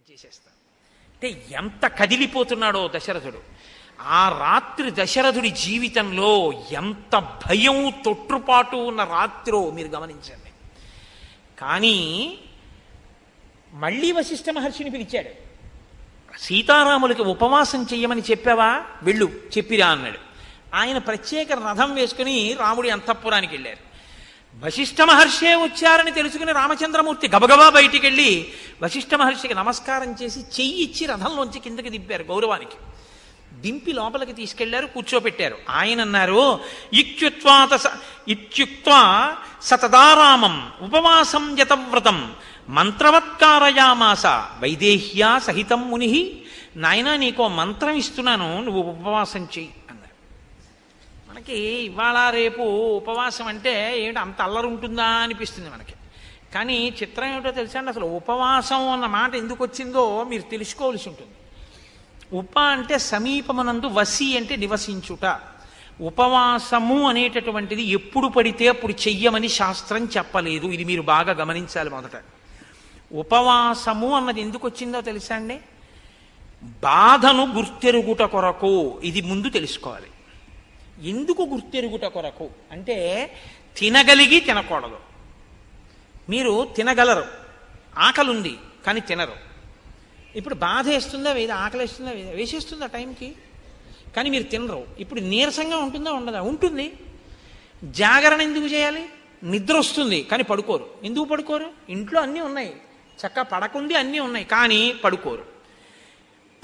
చేసేస్తాను అంటే ఎంత కదిలిపోతున్నాడో దశరథుడు. ఆ రాత్రి దశరథుడి జీవితంలో ఎంత భయం తొట్టుపాటు ఉన్న రాత్రో మీరు గమనించండి. కానీ మళ్ళీ వశిష్ఠ మహర్షిని పిలిచాడు. సీతారాములకి ఉపవాసం చెయ్యమని చెప్పావా, వెళ్ళు చెప్పిరా అన్నాడు. ఆయన ప్రత్యేక రథం వేసుకుని రాముడి అంతఃపురానికి వెళ్ళారు. వశిష్ఠ మహర్షే వచ్చారని తెలుసుకుని రామచంద్రమూర్తి గబగబా బయటికి వెళ్ళి వశిష్ఠ మహర్షికి నమస్కారం చేసి చెయ్యి ఇచ్చి రథంలోంచి కిందకి దింపారు గౌరవానికి. దింపి లోపలికి తీసుకెళ్లారు, కూర్చోపెట్టారు. ఆయన అన్నారు, ఇత్యుక్త్వా సతదారామం ఉపవాసం యతవ్రతం మంత్రవత్కారయామాస వైదేహ్యా సహితం ముని. నాయనా నీకో మంత్రం ఇస్తున్నాను, నువ్వు ఉపవాసం చెయ్యి అన్నారు. మనకి ఇవాళ రేపు ఉపవాసం అంటే ఏమిటి అంత అల్లరి ఉంటుందా అనిపిస్తుంది మనకి. కానీ చిత్రం ఏమిటో తెలుసా అండి, అసలు ఉపవాసం అన్న మాట ఎందుకు వచ్చిందో మీరు తెలుసుకోవాల్సి ఉంటుంది. ఉప అంటే సమీపమనందు, వసి అంటే నివసించుట. ఉపవాసము అనేటటువంటిది ఎప్పుడు పడితే అప్పుడు చెయ్యమని శాస్త్రం చెప్పలేదు. ఇది మీరు బాగా గమనించాలి. మొదట ఉపవాసము అన్నది ఎందుకు వచ్చిందో తెలుసా అండి, బాధను గుర్తెరుగుట కొరకు. ఇది ముందు తెలుసుకోవాలి. ఎందుకు గుర్తెరుగుట కొరకు అంటే, తినగలిగి తినకూడదు. మీరు తినగలరు, ఆకలి ఉంది కానీ తినరు. ఇప్పుడు బాధ వేస్తుందా వేద, ఆకలి వేస్తుందా వేద, వేసేస్తుందా టైంకి, కానీ మీరు తినరు. ఇప్పుడు నీరసంగా ఉంటుందా ఉండదా, ఉంటుంది. జాగరణ ఎందుకు చేయాలి, నిద్ర వస్తుంది కానీ పడుకోరు. ఎందుకు పడుకోరు, ఇంట్లో అన్నీ ఉన్నాయి, చక్కగా పడకుంది అన్నీ ఉన్నాయి కానీ పడుకోరు.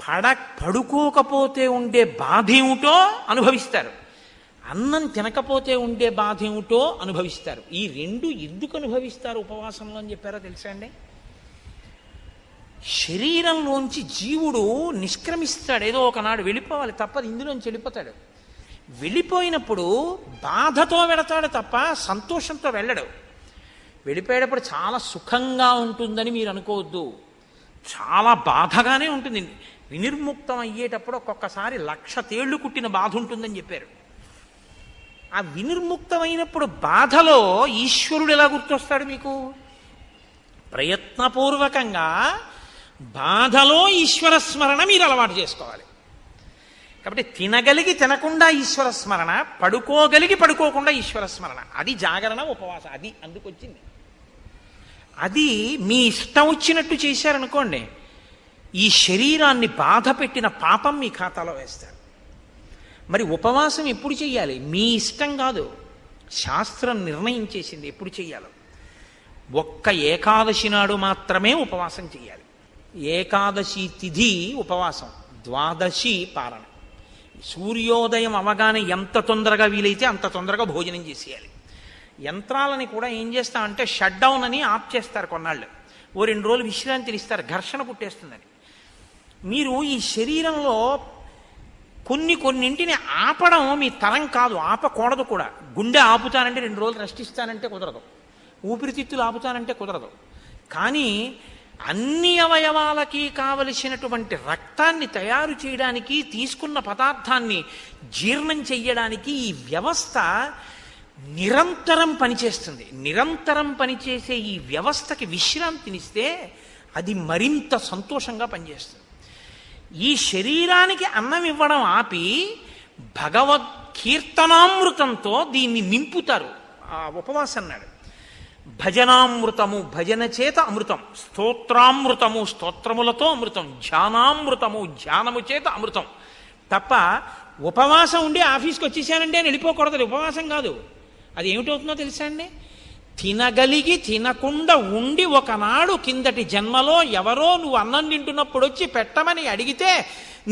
పడుకోకపోతే ఉండే బాధ ఏమిటో అనుభవిస్తారు, అన్నం తినకపోతే ఉండే బాధ ఏమిటో అనుభవిస్తారు. ఈ రెండు ఎందుకు అనుభవిస్తారు ఉపవాసంలో అని చెప్పారో తెలుసా అండి. శరీరంలోంచి జీవుడు నిష్క్రమిస్తాడు, ఏదో ఒకనాడు వెళ్ళిపోవాలి, తప్పదు, ఇందులోంచి వెళ్ళిపోతాడు. వెళ్ళిపోయినప్పుడు బాధతో వెళతాడు తప్ప సంతోషంతో వెళ్ళడు. వెళ్ళిపోయేటప్పుడు చాలా సుఖంగా ఉంటుందని మీరు అనుకోవద్దు, చాలా బాధగానే ఉంటుంది. వినిర్ముక్తం అయ్యేటప్పుడు ఒక్కొక్కసారి 1,00,000 తేళ్లు కుట్టిన బాధ ఉంటుందని చెప్పారు. ఆ వినిర్ముక్తమైనప్పుడు బాధలో ఈశ్వరుడు ఎలా గుర్తొస్తాడు మీకు, ప్రయత్నపూర్వకంగా బాధలో ఈశ్వర స్మరణ మీరు అలవాటు చేసుకోవాలి. కాబట్టి తినగలిగి తినకుండా ఈశ్వర స్మరణ, పడుకోగలిగి పడుకోకుండా ఈశ్వర స్మరణ, అది జాగరణ ఉపవాసం. అది అందుకొచ్చింది. అది మీ ఇష్టం వచ్చినట్టు చేశారనుకోండి, ఈ శరీరాన్ని బాధ పెట్టిన పాపం మీ ఖాతాలో వేస్తారు. మరి ఉపవాసం ఎప్పుడు చెయ్యాలి, మీ ఇష్టం కాదు, శాస్త్రం నిర్ణయించేసింది ఎప్పుడు చెయ్యాలో. ఒక్క ఏకాదశి నాడు మాత్రమే ఉపవాసం చెయ్యాలి. ఏకాదశి తిథి ఉపవాసం, ద్వాదశి పారణ. సూర్యోదయం అవగానే ఎంత తొందరగా వీలైతే అంత తొందరగా భోజనం చేసేయాలి. యంత్రాలని కూడా ఏం చేస్తామంటే షట్ డౌన్ అని ఆఫ్ చేస్తారు కొన్నాళ్ళు, ఓ 2 రోజులు విశ్రాంతిని ఇస్తారు, ఘర్షణ పుట్టేస్తుందని. మీరు ఈ శరీరంలో కొన్నింటిని ఆపడం మీ తరం కాదు, ఆపకూడదు కూడా. గుండె ఆపుతానంటే 2 రోజులు రెస్ట్ ఇస్తానంటే కుదరదు, ఊపిరితిత్తులు ఆపుతానంటే కుదరదు. కానీ అన్ని అవయవాలకి కావలసినటువంటి రక్తాన్ని తయారు చేయడానికి, తీసుకున్న పదార్థాన్ని జీర్ణం చెయ్యడానికి ఈ వ్యవస్థ నిరంతరం పనిచేస్తుంది. నిరంతరం పనిచేసే ఈ వ్యవస్థకి విశ్రాంతినిస్తే అది మరింత సంతోషంగా పనిచేస్తుంది. ఈ శరీరానికి అన్నం ఇవ్వడం ఆపి భగవద్ కీర్తనామృతంతో దీన్ని నింపుతారు. ఆ ఉపవాసం అన్నాడు. భజనామృతము, భజన చేత అమృతం, స్తోత్రామృతము, స్తోత్రములతో అమృతం, ధ్యానామృతము, ధ్యానము చేత అమృతం. తప్ప ఉపవాసం ఉండి ఆఫీస్కి వచ్చేసానండి అని వెళ్ళిపోకూడదు. ఉపవాసం కాదు. అది ఏమిటవుతుందో తెలుసా అండి, తినగలిగి తినకుండా ఉండి ఒకనాడు కిందటి జన్మలో ఎవరో నువ్వు అన్నం తింటున్నప్పుడు వచ్చి పెట్టమని అడిగితే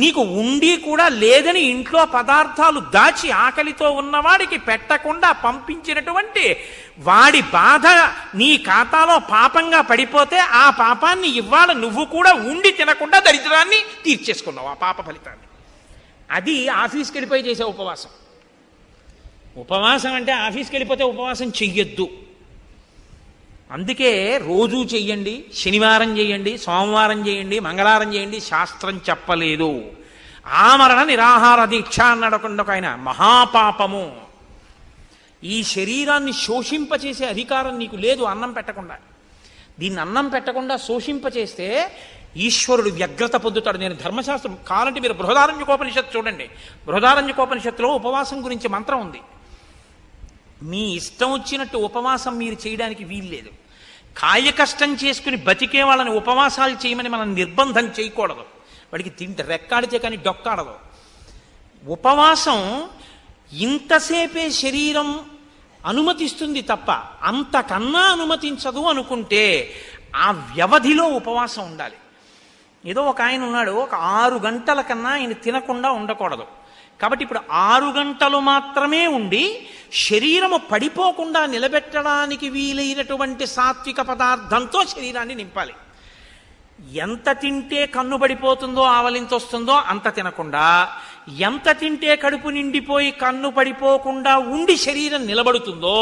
నీకు ఉండి కూడా లేదని ఇంట్లో పదార్థాలు దాచి ఆకలితో ఉన్నవాడికి పెట్టకుండా పంపించినటువంటి వాడి బాధ నీ ఖాతాలో పాపంగా పడిపోతే ఆ పాపాన్ని ఇవాళ నువ్వు కూడా ఉండి తినకుండా దరిద్రాన్ని తీర్చేసుకున్నావు, ఆ పాప ఫలితాన్ని. అది ఆఫీస్కి వెళ్ళిపోయి చేసే ఉపవాసం. ఉపవాసం అంటే ఆఫీస్కి వెళ్ళిపోతే ఉపవాసం చెయ్యొద్దు. అందుకే రోజూ చెయ్యండి, శనివారం చేయండి, సోమవారం చేయండి, మంగళవారం చేయండి, శాస్త్రం చెప్పలేదు. ఆమరణ నిరాహార దీక్ష అన్నాడు ఒక ఆయన. మహాపాపము. ఈ శరీరాన్ని శోషింపచేసే అధికారం నీకు లేదు అన్నం పెట్టకుండా. దీన్ని అన్నం పెట్టకుండా శోషింపచేస్తే ఈశ్వరుడు వ్యగ్రత పొందుతాడు. నేను ధర్మశాస్త్రం కావాలంటే మీరు బృహదారణ్యకోపనిషత్తు చూడండి. బృహదారణ్యకోపనిషత్తులో ఉపవాసం గురించి మంత్రం ఉంది. మీ ఇష్టం వచ్చినట్టు ఉపవాసం మీరు చేయడానికి వీల్లేదు. కాయ కష్టం చేసుకుని బతికే వాళ్ళని ఉపవాసాలు చేయమని మనం నిర్బంధం చేయకూడదు. వాడికి తింటే రెక్కాడితే కానీ డొక్కాడదు. ఉపవాసం ఇంతసేపే శరీరం అనుమతిస్తుంది తప్ప అంతకన్నా అనుమతించదు అనుకుంటే ఆ వ్యవధిలో ఉపవాసం ఉండాలి. ఏదో ఒక ఆయన ఉన్నాడు, ఒక 6 గంటల కన్నా ఆయన తినకుండా ఉండకూడదు. కాబట్టి ఇప్పుడు 6 గంటలు మాత్రమే ఉండి శరీరము పడిపోకుండా నిలబెట్టడానికి వీలైనటువంటి సాత్విక పదార్థంతో శరీరాన్ని నింపాలి. ఎంత తింటే కన్ను పడిపోతుందో ఆవలింత వస్తుందో అంత తినకుండా, ఎంత తింటే కడుపు నిండిపోయి కన్ను పడిపోకుండా ఉండి శరీరం నిలబడుతుందో,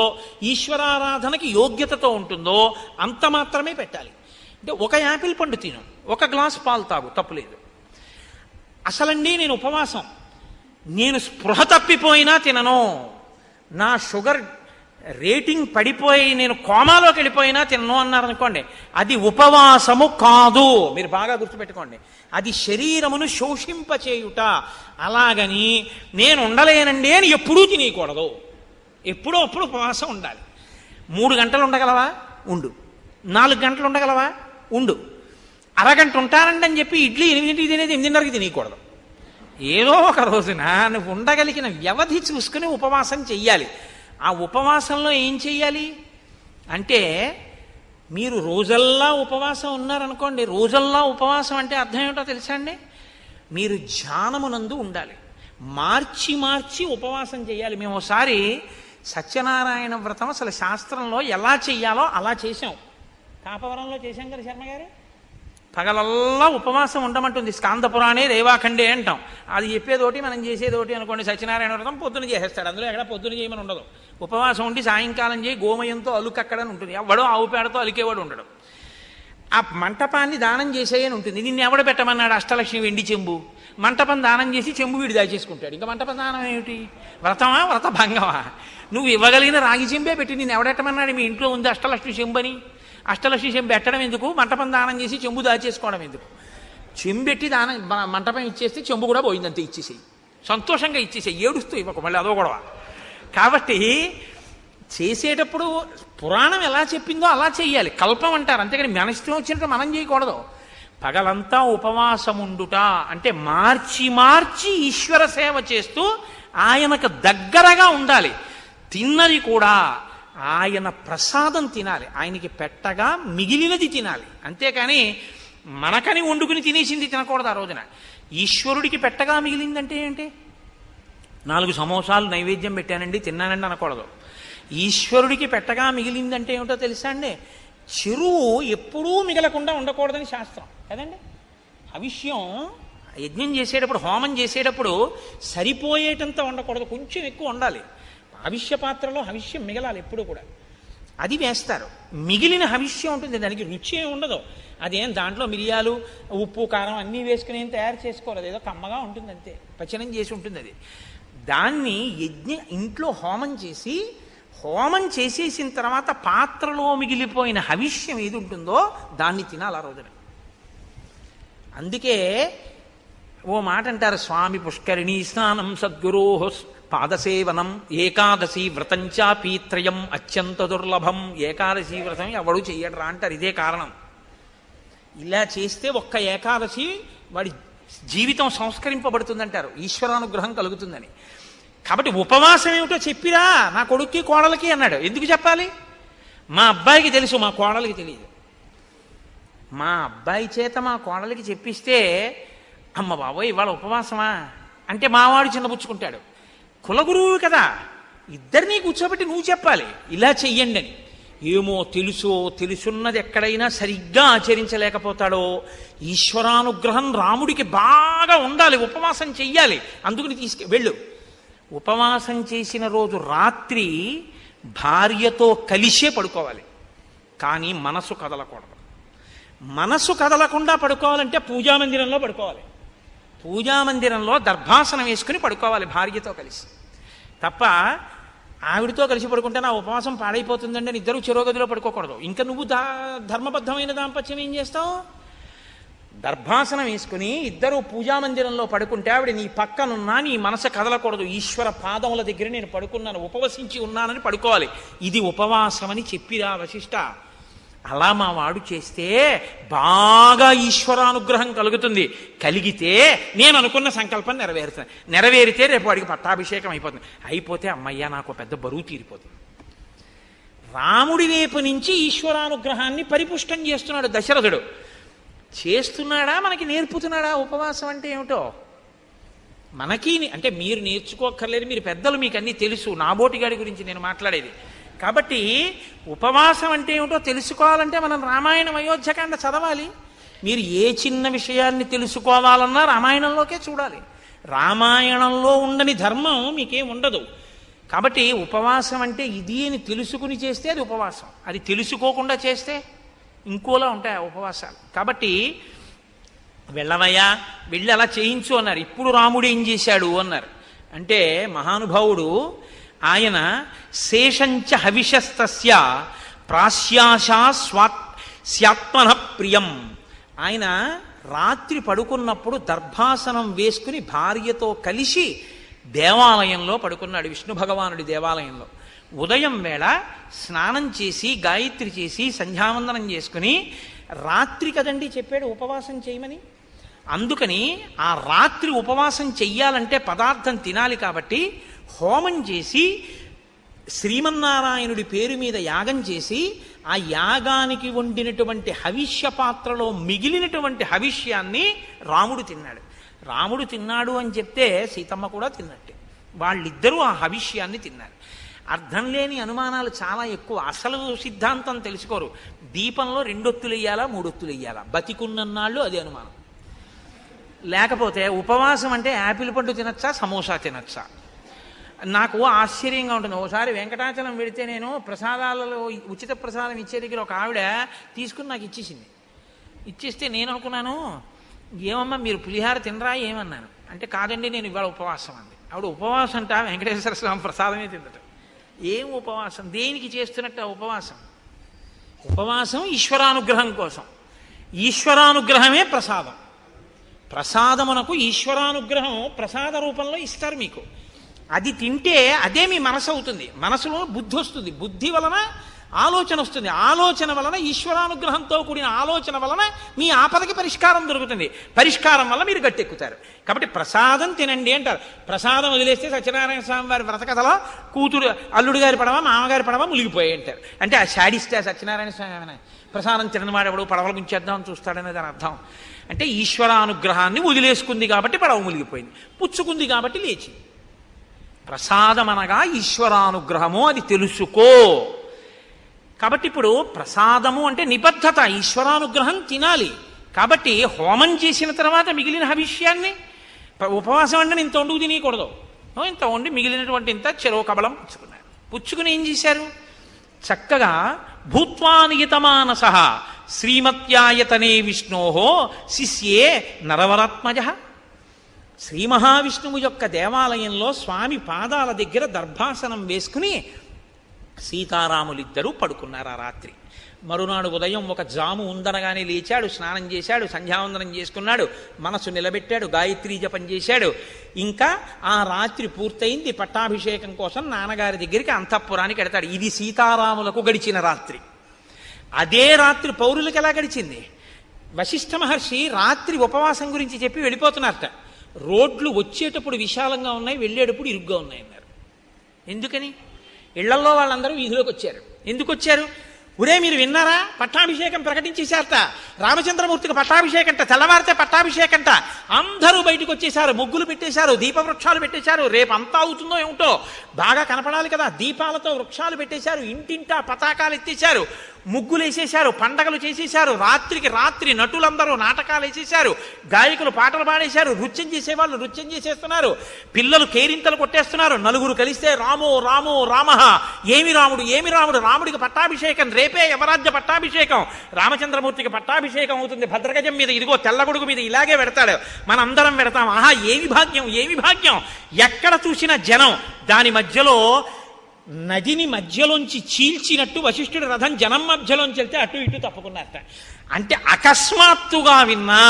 ఈశ్వరారాధనకి యోగ్యతతో ఉంటుందో అంత మాత్రమే పెట్టాలి. అంటే ఒక యాపిల్ పండు తిను, ఒక గ్లాస్ పాలు తాగు, తప్పులేదు. అసలండి నేను ఉపవాసం, నేను స్పృహ తప్పిపోయినా తినను, నా షుగర్ రేటింగ్ పడిపోయి నేను కోమాలోకి వెళ్ళిపోయినా తినను అన్నారనుకోండి, అది ఉపవాసము కాదు. మీరు బాగా గుర్తుపెట్టుకోండి, అది శరీరమును శోషింపచేయుట. అలాగని నేను ఉండలేనండి అని ఎప్పుడూ తినేయకూడదు. ఎప్పుడో అప్పుడు ఉపవాసం ఉండాలి. 3 గంటలు ఉండగలవా? ఉండు. 4 గంటలు ఉండగలవా? ఉండు. అరగంట ఉంటానండి అని చెప్పి ఇడ్లీ 8ంటికి తినేది 8:30కి తినేయకూడదు. ఏదో ఒక రోజున నువ్వు ఉండగలిగిన వ్యవధి చూసుకుని ఉపవాసం చెయ్యాలి. ఆ ఉపవాసంలో ఏం చెయ్యాలి అంటే, మీరు రోజల్లా ఉపవాసం ఉన్నారనుకోండి, రోజల్లా ఉపవాసం అంటే అర్థం ఏమిటో తెలుసా అండి? మీరు ధ్యానమునందు ఉండాలి. మార్చి మార్చి ఉపవాసం చేయాలి. మేము ఒకసారి సత్యనారాయణ వ్రతం అసలు శాస్త్రంలో ఎలా చెయ్యాలో అలా చేశాం. కాపవరంలో చేశాం కదా శర్మ గారు. పగలల్లా ఉపవాసం ఉండమంటుంది. స్కాందపురాణే రేవాఖండే అంటాం. అది చెప్పేదోటి మనం చేసేదోటి అనుకోండి. సత్యనారాయణ వ్రతం పొద్దున చేసేస్తాడు, అందులో ఎక్కడ పొద్దున చేయమని ఉండదు. ఉపవాసం ఉండి సాయంకాలం చేయి గోమయంతో అలుకక్కడని ఉంటుంది. ఎవడో ఆవు పేడతో అలికేవాడు ఉండడం. ఆ మంటపాన్ని దానం చేసేయని ఉంటుంది. నిన్ను ఎవడ పెట్టమన్నాడు? అష్టలక్ష్మి వెండి చెంబు. మంటపం దానం చేసి చెంబు వీడు దాచేసుకుంటాడు. ఇంకా మంటపం దానం ఏమిటి? వ్రతమా? వ్రత భంగమా? నువ్వు ఇవ్వగలిగిన రాగి చెంబే పెట్టి నిన్ను ఎవడెట్టమన్నాడు? మీ ఇంట్లో ఉంది అష్టలక్ష్మి చెంబని. అష్టలక్ష్మి చెంబు పెట్టడం ఎందుకు? మంటపం దానం చేసి చెంబు దాచేసుకోవడం ఎందుకు? చెంబెట్టి దానం మంటపం ఇచ్చేస్తే చెంబు కూడా పోయిందంతే. ఇచ్చేసేయి, సంతోషంగా ఇచ్చేసేయి, ఏడుస్తూ ఇవ్వకు మళ్ళీ అదో గొడవ. కాబట్టి చేసేటప్పుడు పురాణం ఎలా చెప్పిందో అలా చెయ్యాలి. కల్పం అంటారు, అంతేగాని మన ఇష్టం వచ్చినట్టు మనం చేయకూడదు. పగలంతా ఉపవాసముండుట అంటే మార్చి మార్చి ఈశ్వర సేవ చేస్తూ ఆయనకు దగ్గరగా ఉండాలి. తిన్నది కూడా ఆయన ప్రసాదం తినాలి. ఆయనకి పెట్టగా మిగిలినది తినాలి. అంతేకాని మనకని వండుకుని తినేసింది తినకూడదు. ఆ రోజున ఈశ్వరుడికి పెట్టగా మిగిలిందంటే ఏంటి? 4 సమోసాలు నైవేద్యం పెట్టానండి తిన్నానండి అనకూడదు. ఈశ్వరుడికి పెట్టగా మిగిలిందంటే ఏమిటో తెలుసా అండి? చెరువు ఎప్పుడూ మిగలకుండా ఉండకూడదని శాస్త్రం కదండి. హవిష్యం యజ్ఞం చేసేటప్పుడు, హోమం చేసేటప్పుడు సరిపోయేటంత ఉండకూడదు, కొంచెం ఎక్కువ ఉండాలి. హవిష్య పాత్రలో హవిష్యం మిగలాలి ఎప్పుడు కూడా. అది వేస్తారు. మిగిలిన హవిష్యం ఉంటుంది, దానికి రుచి ఏమి ఉండదు. అదేం దాంట్లో మిరియాలు ఉప్పు కారం అన్నీ వేసుకుని ఏం తయారు చేసుకోలేదు, ఏదో కమ్మగా ఉంటుంది అంతే, పచనం చేసి ఉంటుంది. అది దాన్ని ఇంట్లో హోమం చేసి, హోమం చేసేసిన తర్వాత పాత్రలో మిగిలిపోయిన హవిష్యం ఏది ఉంటుందో దాన్ని తినాలి ఆ రోజున. అందుకే ఓ మాట అంటారు, స్వామి పుష్కరిణీ స్నానం సద్గురో పాదసేవనం ఏకాదశి వ్రతంచాపి త్రయం అత్యంత దుర్లభం. ఏకాదశి వ్రతం ఎవడు చెయ్యడరా అంటారు. ఇదే కారణం. ఇలా చేస్తే ఒక్క ఏకాదశి వాడి జీవితం సంస్కరింపబడుతుందంటారు, ఈశ్వరానుగ్రహం కలుగుతుందని. కాబట్టి ఉపవాసం ఏమిటో చెప్పిరా నా కొడుక్కి కోడలకి అన్నాడు. ఎందుకు చెప్పాలి? మా అబ్బాయికి తెలుసు, మా కోడలికి తెలియదు. మా అబ్బాయి చేత మా కోడలికి చెప్పిస్తే, అమ్మ బాబోయ్ ఇవాళ ఉపవాసమా అంటే మావాడు చిన్నపుచ్చుకుంటాడు. కులగురువు కదా, ఇద్దరినీ కూర్చోబెట్టి నువ్వు చెప్పాలి ఇలా చెయ్యండి అని. ఏమో తెలుసున్నది ఎక్కడైనా సరిగ్గా ఆచరించలేకపోతాడో. ఈశ్వరానుగ్రహం రాముడికి బాగా ఉండాలి, ఉపవాసం చెయ్యాలి, అందుకని వెళ్ళు. ఉపవాసం చేసిన రోజు రాత్రి భార్యతో కలిసే పడుకోవాలి, కానీ మనసు కదలకూడదు. మనసు కదలకుండా పడుకోవాలంటే పూజామందిరంలో పడుకోవాలి. పూజామందిరంలో దర్భాసనం వేసుకుని పడుకోవాలి భార్యతో కలిసి. తప్ప ఆవిడతో కలిసి పడుకుంటే నా ఉపవాసం పాడైపోతుందండి అని ఇద్దరు చెరోగదిలో పడుకోకూడదు. ఇంకా నువ్వు ధర్మబద్ధమైన దాంపత్యం ఏం చేస్తావు? దర్భాసనం వేసుకుని ఇద్దరు పూజామందిరంలో పడుకుంటే ఆవిడ నీ పక్కనున్నా నీ మనసు కదలకూడదు, ఈశ్వర పాదముల దగ్గర నేను పడుకున్నాను, ఉపవసించి ఉన్నానని పడుకోవాలి. ఇది ఉపవాసం అని చెప్పిరా వశిష్ఠ. అలా మా వాడు చేస్తే బాగా ఈశ్వరానుగ్రహం కలుగుతుంది. కలిగితే నేను అనుకున్న సంకల్పం నెరవేరుతుంది. నెరవేరితే రేపు వాడికి పట్టాభిషేకం అయిపోతుంది. అయిపోతే అమ్మయ్య నాకు పెద్ద బరువు తీరిపోతుంది. రాముడి వైపు నుంచి ఈశ్వరానుగ్రహాన్ని పరిపుష్టం చేస్తున్నాడు దశరథుడు. చేస్తున్నాడా, మనకి నేర్పుతున్నాడా ఉపవాసం అంటే ఏమిటో? మనకి అంటే మీరు నేర్చుకోక్కర్లేదు, మీరు పెద్దలు, మీకు అన్నీ తెలుసు. నాబోటిగాడి గురించి నేను మాట్లాడేది. కాబట్టి ఉపవాసం అంటే ఏమిటో తెలుసుకోవాలంటే మనం రామాయణం అయోధ్యకాండ చదవాలి. మీరు ఏ చిన్న విషయాన్ని తెలుసుకోవాలన్నా రామాయణంలోకే చూడాలి. రామాయణంలో ఉండని ధర్మం మీకేం ఉండదు. కాబట్టి ఉపవాసం అంటే ఇది అని తెలుసుకుని చేస్తే అది ఉపవాసం. అది తెలుసుకోకుండా చేస్తే ఇంకోలా ఉంటాయి ఆ ఉపవాసాలు. కాబట్టి వెళ్ళవయ్యా, వెళ్ళి అలా చేయించు అన్నారు. ఇప్పుడు రాముడు ఏం చేశాడు అన్నారు అంటే, మహానుభావుడు ఆయన శేషంచ హవిషస్తస్య ప్రాశ్యాశా స్యాత్మన ప్రియం. ఆయన రాత్రి పడుకున్నప్పుడు దర్భాసనం వేసుకుని భార్యతో కలిసి దేవాలయంలో పడుకున్నాడు, విష్ణు భగవానుడి దేవాలయంలో. ఉదయం వేళ స్నానం చేసి గాయత్రి చేసి సంధ్యావందనం చేసుకుని, రాత్రి కదండి చెప్పాడు ఉపవాసం చేయమని. అందుకని ఆ రాత్రి ఉపవాసం చెయ్యాలంటే పదార్థం తినాలి కాబట్టి హోమం చేసి శ్రీమన్నారాయణుడి పేరు మీద యాగం చేసి ఆ యాగానికి వండినటువంటి హవిష్య పాత్రలో మిగిలినటువంటి హవిష్యాన్ని రాముడు తిన్నాడు. రాముడు తిన్నాడు అని చెప్తే సీతమ్మ కూడా తిన్నట్టే. వాళ్ళిద్దరూ ఆ హవిష్యాన్ని తిన్నారు. అర్థం లేని అనుమానాలు చాలా ఎక్కువ. అసలు సిద్ధాంతం తెలుసుకోరు. దీపంలో 2 ఒత్తులు వెయ్యాలా 3 ఒత్తులు వెయ్యాలా, బతికున్నన్నాళ్ళు అది అనుమానం. లేకపోతే ఉపవాసం అంటే యాపిల్ పండు తినచ్చా సమోసా తినచ్చా. నాకు ఆశ్చర్యంగా ఉంటుంది. ఒకసారి వెంకటాచలం వెళితే నేను ప్రసాదాలలో ఉచిత ప్రసాదం ఇచ్చే దగ్గర ఒక ఆవిడ తీసుకుని నాకు ఇచ్చేసింది. ఇచ్చేస్తే నేను అనుకున్నాను, ఏమమ్మా మీరు పులిహార తినరా ఏమన్నాను. అంటే కాదండి నేను ఇవాళ ఉపవాసం అంది. ఆవిడ ఉపవాసం అంట వెంకటేశ్వర స్వామి ప్రసాదమే తిందట. ఏం ఉపవాసం, దేనికి చేస్తున్నట్టు ఆ ఉపవాసం? ఉపవాసం ఈశ్వరానుగ్రహం కోసం. ఈశ్వరానుగ్రహమే ప్రసాదం. ప్రసాదమునకు ఈశ్వరానుగ్రహం ప్రసాద రూపంలో ఇస్తారు మీకు. అది తింటే అదే మీ మనసు అవుతుంది. మనసులో బుద్ధి వస్తుంది, బుద్ధి వలన ఆలోచన వస్తుంది, ఆలోచన వలన ఈశ్వరానుగ్రహంతో కూడిన ఆలోచన వలన మీ ఆపదకి పరిష్కారం దొరుకుతుంది, పరిష్కారం వల్ల మీరు గట్టెక్కుతారు. కాబట్టి ప్రసాదం తినండి అంటారు. ప్రసాదం వదిలేస్తే సత్యనారాయణ స్వామి వారి వ్రతకథలో కూతురు అల్లుడు గారి పడవ మామగారి పడవ మునిగిపోయాయి అంటారు. అంటే ఆ శాడిస్తే సత్యనారాయణ స్వామి ఏమైనా ప్రసాదం తినవాడెవడు పడవల గురించి చేద్దామని చూస్తాడనే దాని అర్థం. అంటే ఈశ్వరానుగ్రహాన్ని వదిలేసుకుంది కాబట్టి పడవ మునిగిపోయింది, పుచ్చుకుంది కాబట్టి లేచి. ప్రసాదం అనగా ఈశ్వరానుగ్రహము, అది తెలుసుకో. కాబట్టి ఇప్పుడు ప్రసాదము అంటే నిబద్ధత, ఈశ్వరానుగ్రహం తినాలి. కాబట్టి హోమం చేసిన తర్వాత మిగిలిన హవిష్యాన్ని, ఉపవాసం అంటే ఇంత వండుకు తినకూడదు, ఇంత వండి మిగిలినటువంటి ఇంత చెరో కబలం పుచ్చుకున్నారు. పుచ్చుకుని ఏం చేశారు? చక్కగా భూత్వానియతమానస శ్రీమత్యాయతనే విష్ణోహో శిష్యే నరవరాత్మజ. శ్రీ మహావిష్ణువు యొక్క దేవాలయంలో స్వామి పాదాల దగ్గర దర్భాసనం వేసుకుని సీతారాములిద్దరూ పడుకున్నారు ఆ రాత్రి. మరునాడు ఉదయం ఒక జాము ఉందనగానే లేచాడు, స్నానం చేశాడు, సంధ్యావందనం చేసుకున్నాడు, మనసు నిలబెట్టాడు, గాయత్రీ జపం చేశాడు. ఇంకా ఆ రాత్రి పూర్తయింది. పట్టాభిషేకం కోసం నాన్నగారి దగ్గరికి అంతఃపురానికి వెడతాడు. ఇది సీతారాములకు గడిచిన రాత్రి. అదే రాత్రి పౌరులకు ఎలా గడిచింది? వశిష్ఠ మహర్షి రాత్రి ఉపవాసం గురించి చెప్పి వెళ్ళిపోతున్నారట. రోడ్లు వచ్చేటప్పుడు విశాలంగా ఉన్నాయి, వెళ్ళేటప్పుడు ఇరుగ్గా ఉన్నాయి అన్నారు. ఎందుకని? ఇళ్లల్లో వాళ్ళందరూ వీధిలోకి వచ్చారు. ఎందుకు వచ్చారు? ఒరే మీరు విన్నారా, పట్టాభిషేకం ప్రకటించేశారట, రామచంద్రమూర్తికి పట్టాభిషేకంట, తెల్లవారితే పట్టాభిషేకంట. అందరూ బయటకు వచ్చేశారు, ముగ్గులు పెట్టేశారు, దీపవృక్షాలు పెట్టేశారు. రేపు అంతా అవుతుందో ఏమిటో, బాగా కనపడాలి కదా, దీపాలతో వృక్షాలు పెట్టేశారు, ఇంటింటా పతాకాలు ఎత్తేశారు, ముగ్గులు వేసేశారు, పండగలు చేసేశారు. రాత్రికి రాత్రి నటులందరూ నాటకాలు వేసేశారు, గాయకులు పాటలు పాడేశారు, నృత్యం చేసేవాళ్ళు నృత్యం చేసేస్తున్నారు, పిల్లలు కేరింతలు కొట్టేస్తున్నారు. నలుగురు కలిస్తే రామో రామో రామ, ఏమి రాముడు ఏమి రాముడు, రాముడికి పట్టాభిషేకం, రేపే యమరాజ్య పట్టాభిషేకం, రామచంద్రమూర్తికి పట్టాభిషేకం అవుతుంది. భద్రగజం మీద ఇదిగో తెల్లగొడుగు మీద ఇలాగే పెడతాడు, మనందరం పెడతాం. ఆహా ఏమి భాగ్యం ఏమి భాగ్యం. ఎక్కడ చూసిన జనం. దాని మధ్యలో నదిని మధ్యలోంచి చీల్చినట్టు వశిష్ఠుడి రథం జనం మధ్యలోంచి వెళ్తే అటు ఇటు తప్పుకున్నారట. అంటే అకస్మాత్తుగా విన్నా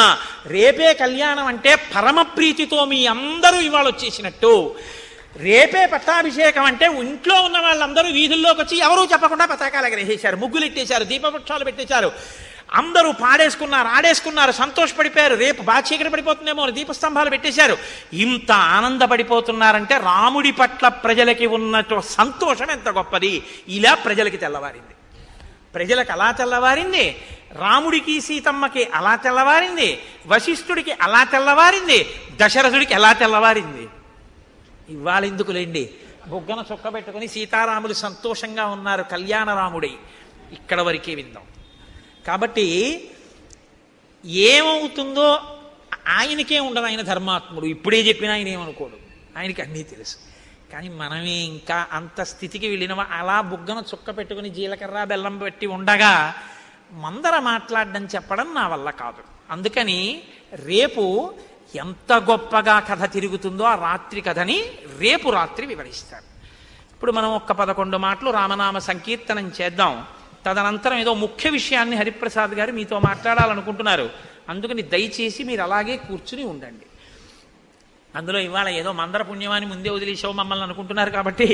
రేపే కళ్యాణం అంటే పరమ ప్రీతితో మీ అందరూ ఇవాళ వచ్చేసినట్టు, రేపే పట్టాభిషేకం అంటే ఇంట్లో ఉన్న వాళ్ళందరూ వీధుల్లోకి వచ్చి ఎవరూ చెప్పకుండా పతాకాలు ఎగరేసేశారు, ముగ్గులు ఎట్టేశారు, దీపవృక్షాలు పెట్టేశారు, అందరూ పాడేసుకున్నారు, ఆడేసుకున్నారు, సంతోషపడిపోయారు. రేపు బాగా చీకటి పడిపోతుందేమో అని దీపస్తంభాలు పెట్టేశారు. ఇంత ఆనందపడిపోతున్నారంటే రాముడి పట్ల ప్రజలకి ఉన్నట్టు సంతోషం ఎంత గొప్పది. ఇలా ప్రజలకి తెల్లవారింది, ప్రజలకు అలా తెల్లవారింది, రాముడికి సీతమ్మకి అలా తెల్లవారింది, వశిష్ఠుడికి అలా తెల్లవారింది, దశరథుడికి ఎలా తెల్లవారింది. ఇవాళ ఎందుకులేండి, బొగ్గన చొక్క పెట్టుకుని సీతారాములు సంతోషంగా ఉన్నారు కళ్యాణరాముడై. ఇక్కడ వరకే విందాం. కాబట్టి ఏమవుతుందో ఆయనకే ఉండదు, ఆయన ధర్మాత్ముడు, ఇప్పుడే చెప్పినా ఆయన ఏమనుకోడు, ఆయనకి అన్నీ తెలుసు. కానీ మనమే ఇంకా అంత స్థితికి వెళ్ళిన అలా బుగ్గన చుక్క పెట్టుకుని జీలకర్ర బెల్లం పెట్టి ఉండగా మందర మాట్లాడడం చెప్పడం నా వల్ల కాదు. అందుకని రేపు ఎంత గొప్పగా కథ తిరుగుతుందో ఆ రాత్రి కథని రేపు రాత్రి వివరిస్తాను. ఇప్పుడు మనం ఒక్క 11 మాటలు రామనామ సంకీర్తనం చేద్దాం. తదనంతరం ఏదో ముఖ్య విషయాన్ని హరిప్రసాద్ గారు మీతో మాట్లాడాలనుకుంటున్నారు. అందుకని దయచేసి మీరు అలాగే కూర్చుని ఉండండి. అందులో ఇవాళ ఏదో మందర పుణ్యమాని ముందే వదిలేసావు మమ్మల్ని అనుకుంటున్నారు కాబట్టి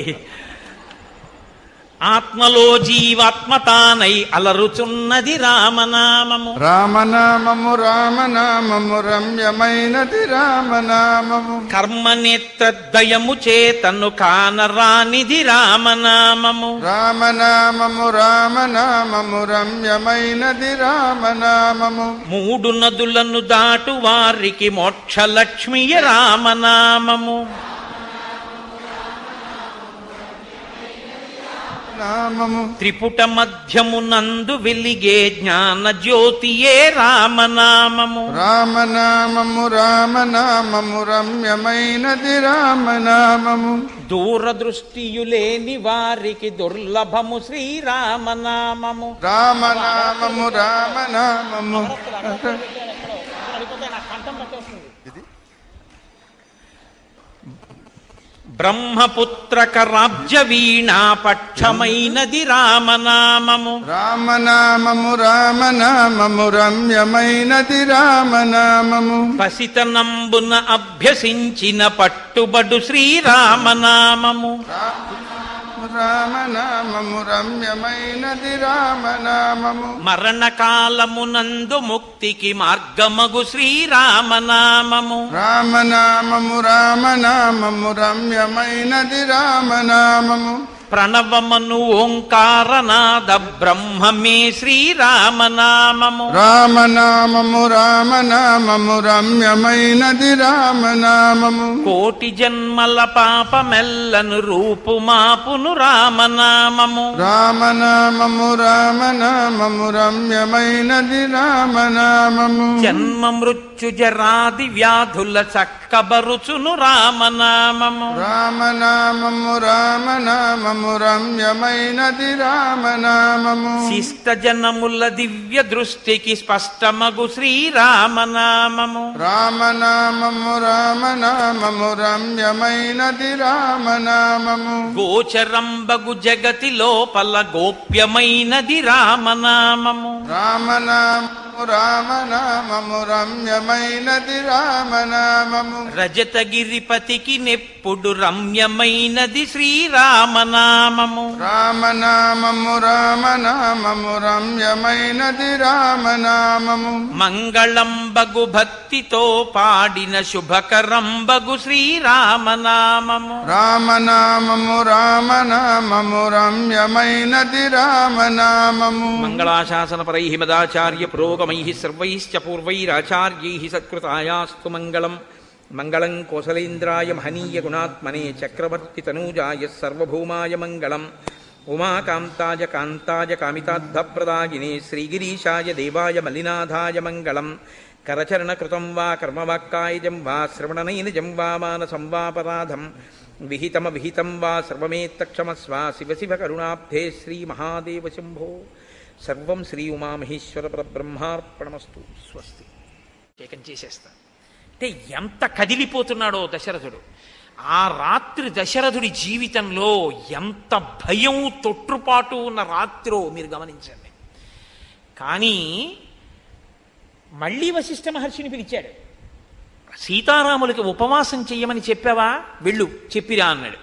ఆత్మలో జీవాత్మతానై అలరుచున్నది రామనామము. రామనామము రామనామము రమ్యమైనది రామనామము. కర్మనేత్రదయము చేతను కానరానిది రామనామము. రామనామము రామనామము రమ్యమైనది రామనామము. 3 నదులను దాటు వారికి మోక్షలక్ష్మియ రామనామము. నామము త్రిపుట మధ్యమునందు వెలిగే జ్ఞాన జ్యోతియే రామనామము. రామనామము రామనామము రమ్యమైనది రామనామము. దూరదృష్టియులేని వారికి దుర్లభము శ్రీరామనామము. రామనామము రామనామము బ్రహ్మపుత్రకరాబ్జ వీణా పక్షమైనది రామనామము. రామనామము రామనామము రమ్యమైనది రామనామము. పసితనంబున అభ్యసించిన పట్టుబడు శ్రీరామనామము. రామనామము రమ్యమైనది రామనామము. మరణకాలమునందు ముక్తికి మార్గమగు శ్రీరామనామము. రామనామము రామనామము రమ్యమైనది రామనామము. ప్రణవమను ఓంకారనాద బ్రహ్మమే శ్రీరామనామము. రామనామము రామనామము రమ్యమైనది రామనామము. కోటి జన్మల పాపమెల్లను రూపుమాపును రామనామము. రామనామము రామనామము రమ్యమైనది రామనామము. జన్మ మృత్యు జరాది వ్యాధుల చక్కబరుచును రామనామము. రామనామము రామనామము రమ్యమైనది రామనామము. శిష్ట జనముల దివ్య దృష్టికి స్పష్టమగు శ్రీరామనామము. రామనామము రామనామము రమ్యమైనది రామనామము. గోచరంబగు జగతి లోపల గోప్యమైనది రామనామము. రామనామము రామనామము రమ్యమైనది రామనామము. రజతగిరిపతికి నెప్పుడు రమ్యమైనది శ్రీరామనామము. రామనామము రామనామము రమ్యమైనది రామనామము. మంగళంబగు భక్తితో పాడిన శుభకరంబగు శ్రీరామనామము. రామనామము రామనామము రమ్యమైనది రామనామము. మంగళాశాసనపరై మదాచార్య పురోగమై సర్వైశ్చ పూర్వైరాచార్యై సత్కృతాయాస్తు మంగళం. మంగళం కోసలేంద్రాయ మహనీయ గుణాత్మనే చక్రవర్తి తనూజాయ సర్వభౌమాయ మంగళం. ఉమాకాంతాయ కాంతాయ కామితార్థప్రదాయినే శ్రీగిరీశాయ దేవాయ మల్లినాథాయ మంగళం. కరచరణకృతం వా కర్మవాక్కాయజం వా శ్రవణనైనజం వా మానసం వాపరాధం విహితం వా సర్వమేత్తక్షమస్వ. శివ శివ కరుణాబ్ధే శ్రీ మహాదేవ శంభో. సర్వం శ్రీ ఉమామహేశ్వర పరబ్రహ్మార్పణమస్తు. స్వస్తి. ఏకం చేసేస్తా. అంటే ఎంత కదిలిపోతున్నాడో దశరథుడు. ఆ రాత్రి దశరథుడి జీవితంలో ఎంత భయం తొట్టుపాటు ఉన్న రాత్రో మీరు గమనించండి. కానీ మళ్ళీ వశిష్ఠ మహర్షిని పిలిచాడు. సీతారాములకి ఉపవాసం చెయ్యమని చెప్పావా, వెళ్ళు చెప్పిరా అన్నాడు.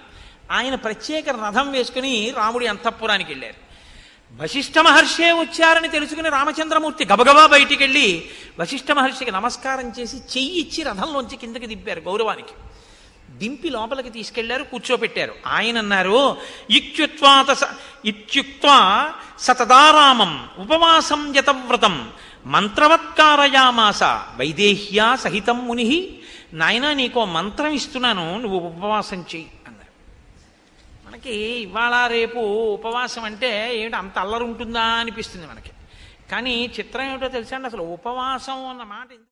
ఆయన ప్రత్యేక రథం వేసుకుని రాముడి అంతఃపురానికి వెళ్ళారు. వశిష్ఠ మహర్షే వచ్చారని తెలుసుకుని రామచంద్రమూర్తి గబగబా బయటికి వెళ్ళి వశిష్ఠ మహర్షికి నమస్కారం చేసి చెయ్యి ఇచ్చి రథంలోంచి కిందకి దింపారు గౌరవానికి. దింపి లోపలికి తీసుకెళ్లారు, కూర్చోపెట్టారు. ఆయన అన్నారు, ఇత్యుక్త్వా సతదారామం ఉపవాసం యతవ్రతం మంత్రవత్కారయామాస వైదేహ్యా సహితం ముని. నాయనా నీకో మంత్రం ఇస్తున్నాను, నువ్వు ఉపవాసం చెయ్యి అన్నారు. మనకి ఇవాళ రేపు ఉపవాసం అంటే ఏమిటి అంత అల్లరి ఉంటుందా అనిపిస్తుంది మనకి. కానీ చిత్రం ఏమిటో తెలుసా అండి, అసలు ఉపవాసం అన్న మాట